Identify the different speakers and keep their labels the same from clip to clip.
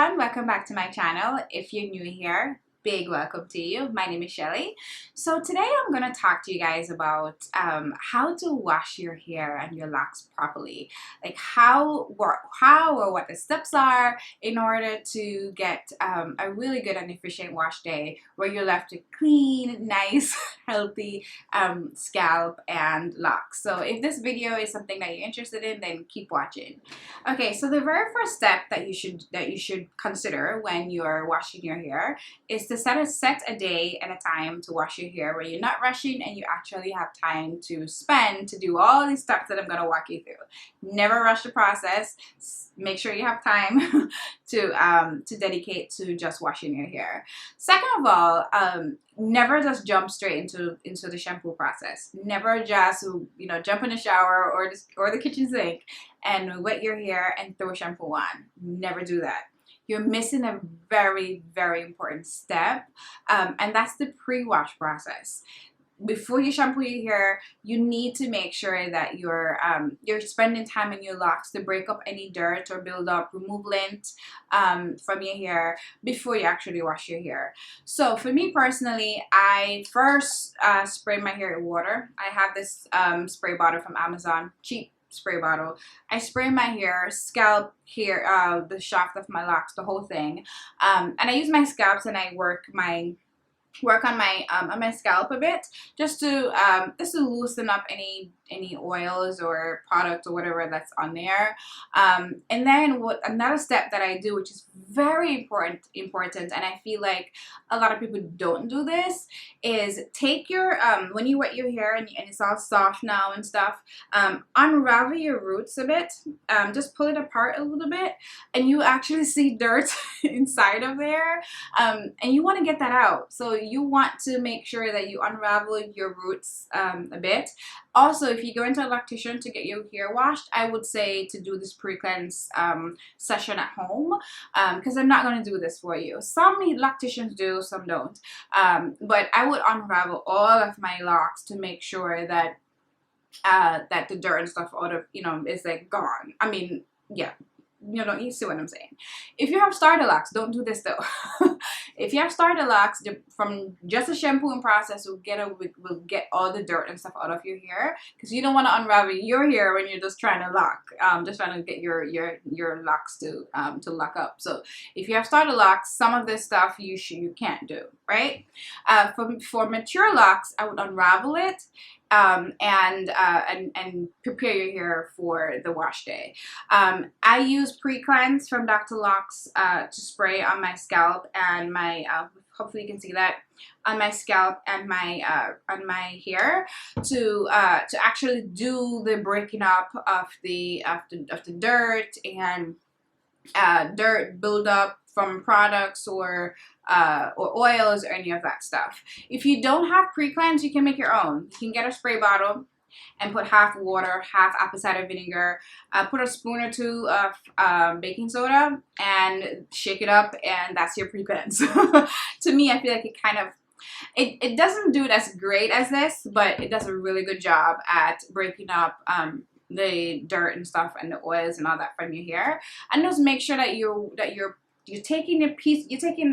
Speaker 1: everyone, welcome back to my channel. If you're new here, big welcome to you. My name is Shelly. So today I'm going to talk to you guys about how to wash your hair and your locks properly. Like how or what the steps are in order to get a really good and efficient wash day where you're left with clean, nice, healthy scalp and locks. So if this video is something that you're interested in, then keep watching. Okay, so the very first step that you should consider when you're washing your hair is to set a day and a time to wash your hair where you're not rushing and you actually have time to spend to do all these steps that I'm going to walk you through. Never rush the process. Make sure you have time to dedicate to just washing your hair. Second of all, never just jump straight into the shampoo process. Never just jump in the shower or the kitchen sink and wet your hair and throw shampoo on. Never do that. You're missing a very, very important step, and that's the pre-wash process. Before you shampoo your hair, you need to make sure that you're spending time in your locks to break up any dirt or build up, remove lint from your hair before you actually wash your hair. So for me personally, I first spray my hair with water. I have this spray bottle from Amazon, cheap spray bottle. I spray my hair, scalp, hair, the shaft of my locks, the whole thing, and I use my scalps and I work on my scalp a bit just to loosen up any oils or product or whatever that's on there. And then another step that I do, which is very important, and I feel like a lot of people don't do this, is take your when you wet your hair and it's all soft now and stuff, unravel your roots a bit, just pull it apart a little bit, and you actually see dirt inside of there, and you want to get that out. So you want to make sure that you unravel your roots a bit. Also, if you go into a loctician to get your hair washed, I would say to do this pre-cleanse session at home, because I'm not going to do this for you. Some locticians do, some don't. But I would unravel all of my locks to make sure that that the dirt and stuff out of, is like gone. I mean, yeah. You see what I'm saying. If you have starter locks, don't do this though. If you have starter locks, from just a shampooing process, will get all the dirt and stuff out of your hair, because you don't want to unravel your hair when you're just trying to lock, just trying to get your locks to lock up. So if you have starter locks, some of this stuff you can't do, right? For mature locks, I would unravel it. And prepare your hair for the wash day. I use pre-cleanse from Dr. Locs to spray on my scalp and my hopefully you can see that, on my scalp and on my hair to actually do the breaking up of the dirt and dirt buildup from products or oils or any of that stuff. If you don't have pre-cleanse, you can make your own. You can get a spray bottle and put half water, half apple cider vinegar, put a spoon or two of baking soda and shake it up, and that's your pre-cleanse. To me, I feel like it kind of it doesn't do it as great as this, but it does a really good job at breaking up the dirt and stuff and the oils and all that from your hair. And just make sure that you're taking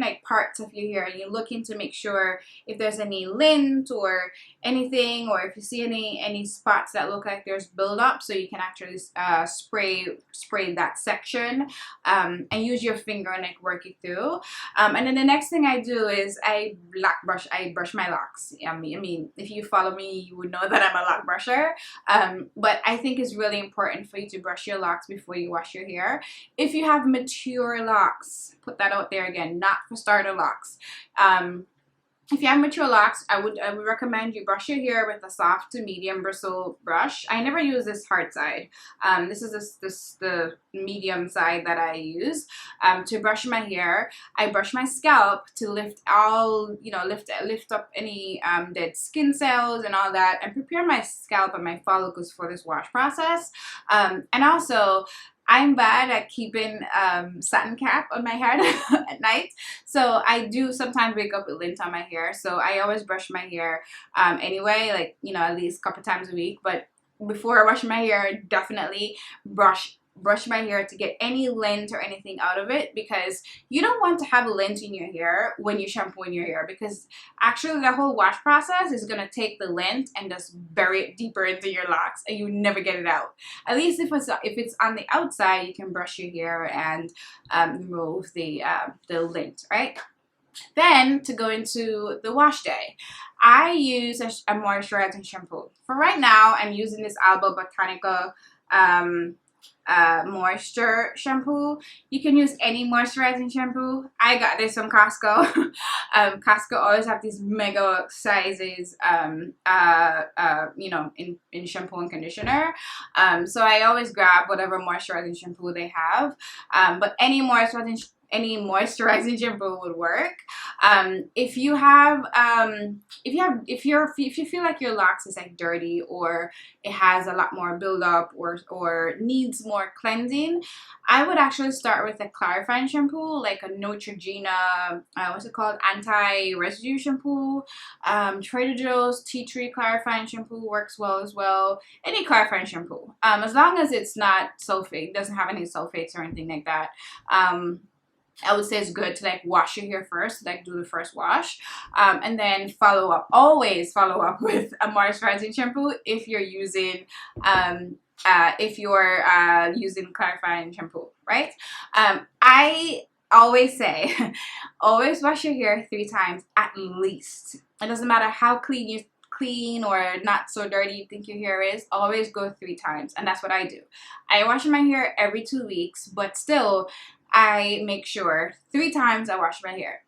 Speaker 1: like parts of your hair and you're looking to make sure if there's any lint or anything, or if you see any spots that look like there's buildup, so you can actually spray that section and use your finger and like work it through. And then the next thing I do is I brush my locks. I mean, if you follow me, you would know that I'm a lock brusher. But I think it's really important for you to brush your locks before you wash your hair. If you have mature locks, put that out there again, not for starter locks. If you have mature locks, I would recommend you brush your hair with a soft to medium bristle brush. I never use this hard side. This is the medium side that I use to brush my hair. I brush my scalp to lift up any dead skin cells and all that, and prepare my scalp and my follicles for this wash process. And also, I'm bad at keeping satin cap on my head at night, so I do sometimes wake up with lint on my hair. So I always brush my hair anyway, like at least a couple times a week. But before I wash my hair, definitely brush brush my hair to get any lint or anything out of it, because you don't want to have lint in your hair when you shampoo in your hair, because actually the whole wash process is going to take the lint and just bury it deeper into your locks, and you never get it out. At least if it's on the outside, you can brush your hair and remove the lint, right? Then to go into the wash day, I use a moisturizing shampoo. For right now, I'm using this Alba Botanica moisture shampoo. You can use any moisturizing shampoo. I got this from Costco. Costco always have these mega sizes, you know, in shampoo and conditioner. So I always grab whatever moisturizing shampoo they have. But any moisturizing shampoo would work. If you feel like your locks is like dirty, or it has a lot more buildup, or needs more cleansing, I would actually start with a clarifying shampoo, like a Neutrogena, what's it called, anti-residue shampoo. Trader Joe's tea tree clarifying shampoo works well as well. Any clarifying shampoo, as long as it's not sulfate, doesn't have any sulfates or anything like that. I would say it's good to like wash your hair first, like do the first wash, and then always follow up with a moisturizing shampoo if you're using using clarifying shampoo, right? I always say, always wash your hair 3 times at least. It doesn't matter how clean or not so dirty you think your hair is, always go 3 times, and that's what I do. I wash my hair every 2 weeks, but still I make sure 3 times I wash my hair.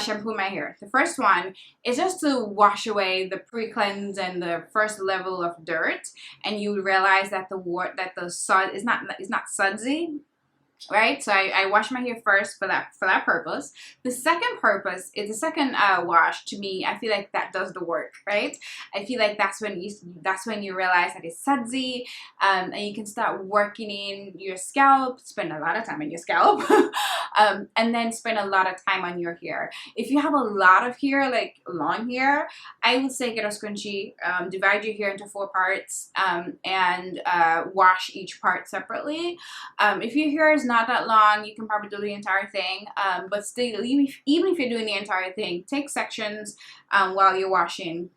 Speaker 1: Shampoo my hair. The first one is just to wash away the pre-cleanse and the first level of dirt, and you realize that the sud is not sudsy, right? So I wash my hair first for that purpose. The second purpose is the second wash. To me, I feel like that does the work, right? I feel like that's when you realize that it's sudsy, and you can start working in your scalp, spend a lot of time on your scalp, and then spend a lot of time on your hair. If you have a lot of hair, like long hair, I would say get a scrunchie, divide your hair into 4 parts, and wash each part separately. If your hair is not that long, you can probably do the entire thing, but still, even if you're doing the entire thing, take sections while you're washing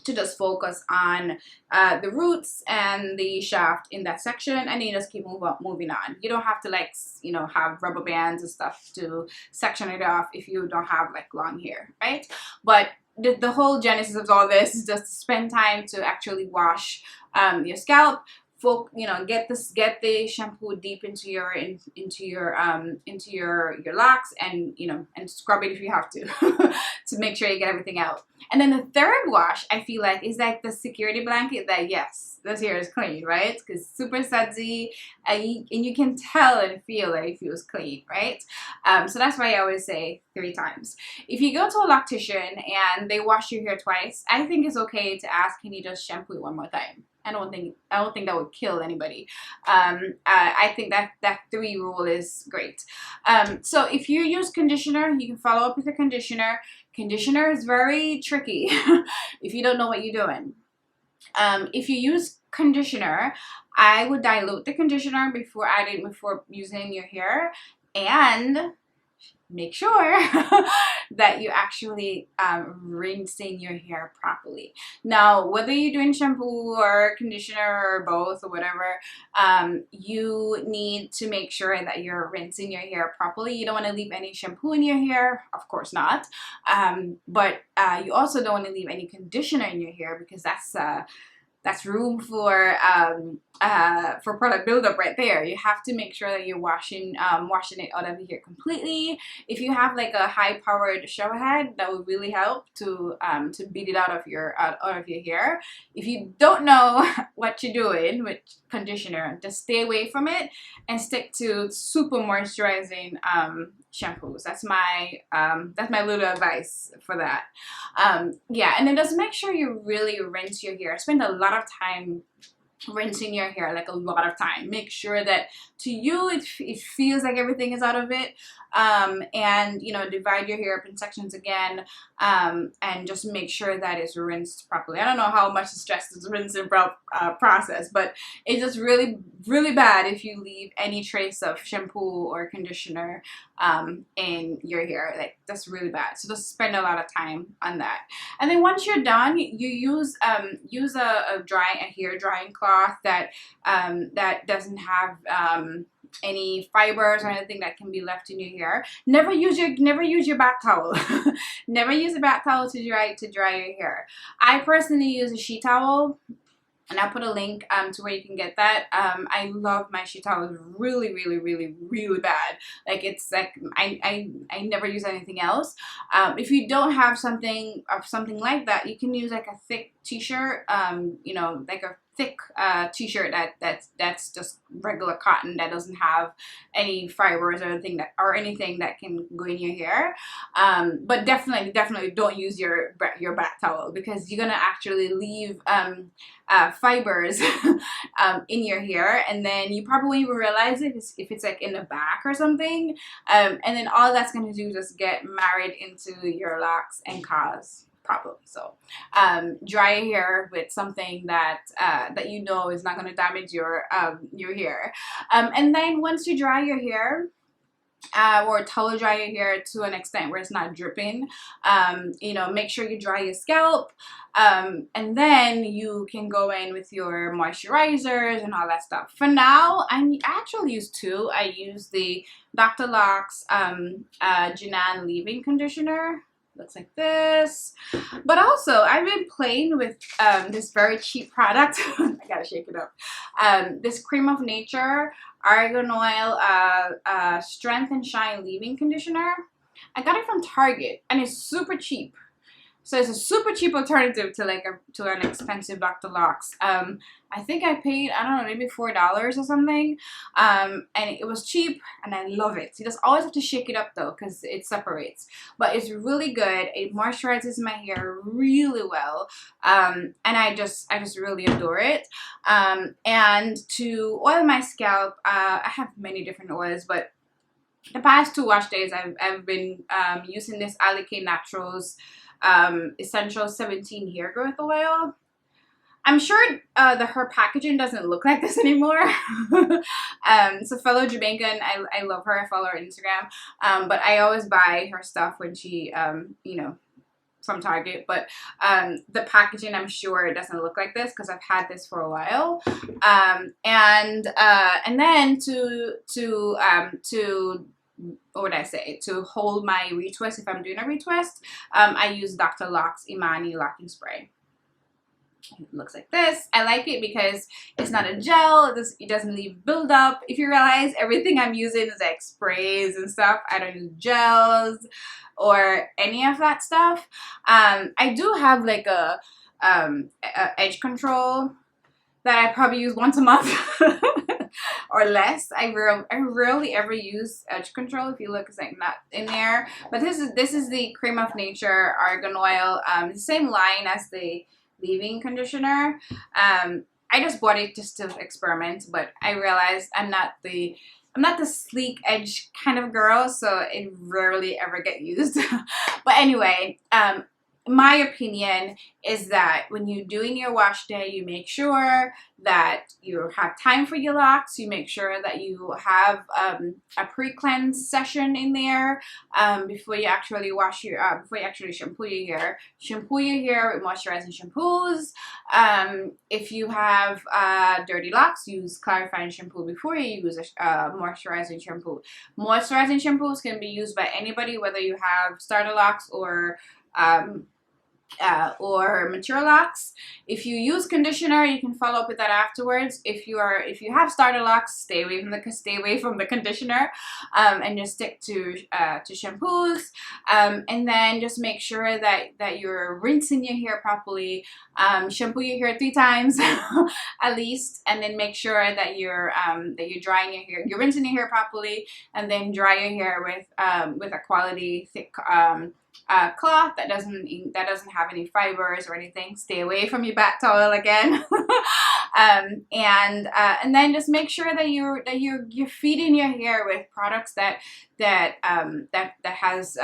Speaker 1: to just focus on the roots and the shaft in that section, and then you just keep moving on. You don't have to, like, you know, have rubber bands and stuff to section it off if you don't have like long hair, right? But the whole genesis of all this is just to spend time to actually wash your scalp. You know, get the shampoo deep into your locks, and you know, and scrub it if you have to to make sure you get everything out. And then the third wash, I feel like, is like the security blanket that yes, this hair is clean, right? Because super sudsy, and you can tell and feel that it feels clean, right? So that's why I always say 3 times. If you go to a loctician and they wash your hair twice, I think it's okay to ask, can you just shampoo it 1 more time? I don't think that would kill anybody. I think that 3 rule is great. So if you use conditioner, you can follow up with a conditioner. Conditioner is very tricky if you don't know what you're doing. If you use conditioner, I would dilute the conditioner before using your hair, and make sure that you actually rinsing your hair properly. Now, whether you're doing shampoo or conditioner or both or whatever, you need to make sure that you're rinsing your hair properly. You don't want to leave any shampoo in your hair, of course not. But you also don't want to leave any conditioner in your hair, because that's room for product buildup right there. You have to make sure that you're washing it out of your hair completely. If you have like a high-powered shower head, that would really help to beat it out of your hair. If you don't know what you're doing with conditioner, just stay away from it and stick to super moisturizing shampoos. That's my little advice for that. Yeah, and then just make sure you really rinse your hair. Spend a lot of time rinsing your hair like a lot of time. Make sure that to you it feels like everything is out of it, and you know, divide your hair up in sections again, and just make sure that it's rinsed properly. I don't know how much stress this rinsing process, but it's just really bad if you leave any trace of shampoo or conditioner in your hair. Like, that's really bad. So just spend a lot of time on that. And then once you're done, you use a hair drying cloth that that doesn't have any fibers or anything that can be left in your hair. Never use your bath towel. Never use a bath towel to dry your hair. I personally use a sheet towel, and I'll put a link to where you can get that. I love my sheet towels really bad. Like, it's like I never use anything else. If you don't have something like that, you can use like a thick t-shirt, you know, like a thick t-shirt that's just regular cotton that doesn't have any fibers or anything that can go in your hair. But definitely don't use your bath towel, because you're gonna actually leave fibers in your hair, and then you probably will realize it if it's like in the back or something, and then all that's going to do is just get married into your locks and cause problems. So dry your hair with something that that you know is not going to damage your hair, and then once you dry your hair, or towel dry your hair to an extent where it's not dripping, you know, make sure you dry your scalp, and then you can go in with your moisturizers and all that stuff. For now, I actually use two. I use the Dr. Locs Jinan leave-in conditioner. Looks like this. But also, I've been playing with this very cheap product. I gotta shake it up. This Cream of Nature Argan Oil Strength and Shine leave-in conditioner. I got it from Target, and it's super cheap. So it's a super cheap alternative to an expensive Dr. Locs. I think I paid, I don't know, maybe $4 or something. And it was cheap, and I love it. You just always have to shake it up though, because it separates. But it's really good. It moisturizes my hair really well. And I just really adore it. And to oil my scalp, I have many different oils, but the past 2 wash days I've been using this Alicate Naturals Essential 17 hair growth oil. I'm sure her packaging doesn't look like this anymore. It's a fellow Jamaican. I love her. I follow her on Instagram. But I always buy her stuff when she, you know, from Target. But the packaging, I'm sure it doesn't look like this, because I've had this for a while. And then what would I say, to hold my retwist, if I'm doing a retwist, I use Dr. Locs Imani Locking Spray. It looks like this. I like it because it's not a gel. It doesn't leave buildup. If you realize, everything I'm using is like sprays and stuff. I don't use gels or any of that stuff. I do have like a edge control that I probably use once a month or less. I rarely ever use edge control. If you look, it's like not in there. But this is the Cream of Nature Argan Oil, the same line as the leave-in conditioner. I just bought it just to experiment, but I realized I'm not the sleek edge kind of girl, so it rarely ever get used. But anyway, my opinion is that when you're doing your wash day, you make sure that you have time for your locks. You make sure that you have a pre-cleanse session in there before you actually before you actually shampoo your hair. Shampoo your hair with moisturizing shampoos. If you have dirty locks, use clarifying shampoo before you use a moisturizing shampoo. Moisturizing shampoos can be used by anybody, whether you have starter locks or mature locks. If you use conditioner, you can follow up with that afterwards. If you have starter locks, stay away from the conditioner, and just stick to shampoos. And then just make sure that you're rinsing your hair properly. Shampoo your hair 3 times at least, and then make sure that you're drying your hair. You're rinsing your hair properly, and then dry your hair with a quality thick cloth that doesn't have any fibers or anything. Stay away from your bath towel again. And then just make sure that you're feeding your hair with products that has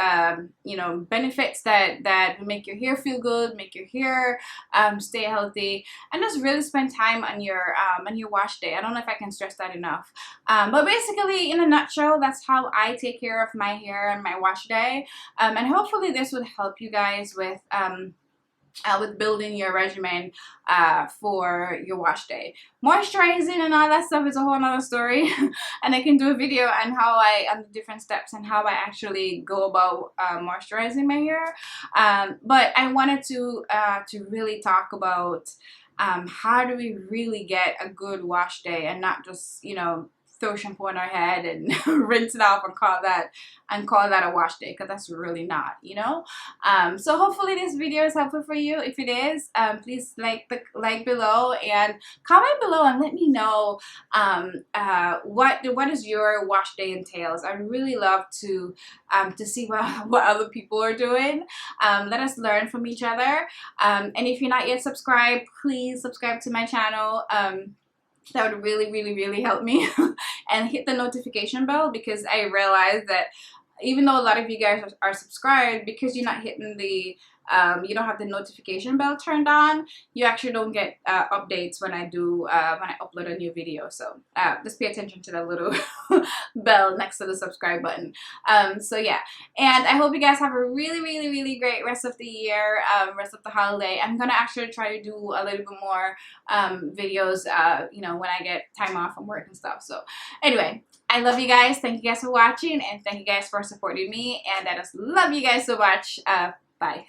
Speaker 1: you know, benefits that make your hair feel good, make your hair stay healthy, and just really spend time on your wash day. I don't know if I can stress that enough. But basically, in a nutshell, that's how I take care of my hair and my wash day. And hopefully this would help you guys with building your regimen for your wash day. Moisturizing and all that stuff is a whole nother story. And I can do a video on on the different steps and how I actually go about moisturizing my hair. But I wanted to really talk about how do we really get a good wash day and not just, you know, throw shampoo on our head and rinse it off and call that a wash day, because that's really not, you know. So hopefully this video is helpful for you. If it is, please like below and comment below and let me know what is your wash day entails. I really love to see what other people are doing. Let us learn from each other. And if you're not yet subscribed, please subscribe to my channel. That would really help me. And hit the notification bell, because I realized that even though a lot of you guys are subscribed, because you're not hitting the you don't have the notification bell turned on, you actually don't get updates when I upload a new video. So just pay attention to that little bell next to the subscribe button. So yeah, and I hope you guys have a really great rest of the year, rest of the holiday. I'm gonna actually try to do a little bit more videos you know, when I get time off from work and stuff. So anyway, I love you guys. Thank you guys for watching, and thank you guys for supporting me, and I just love you guys so much. Bye.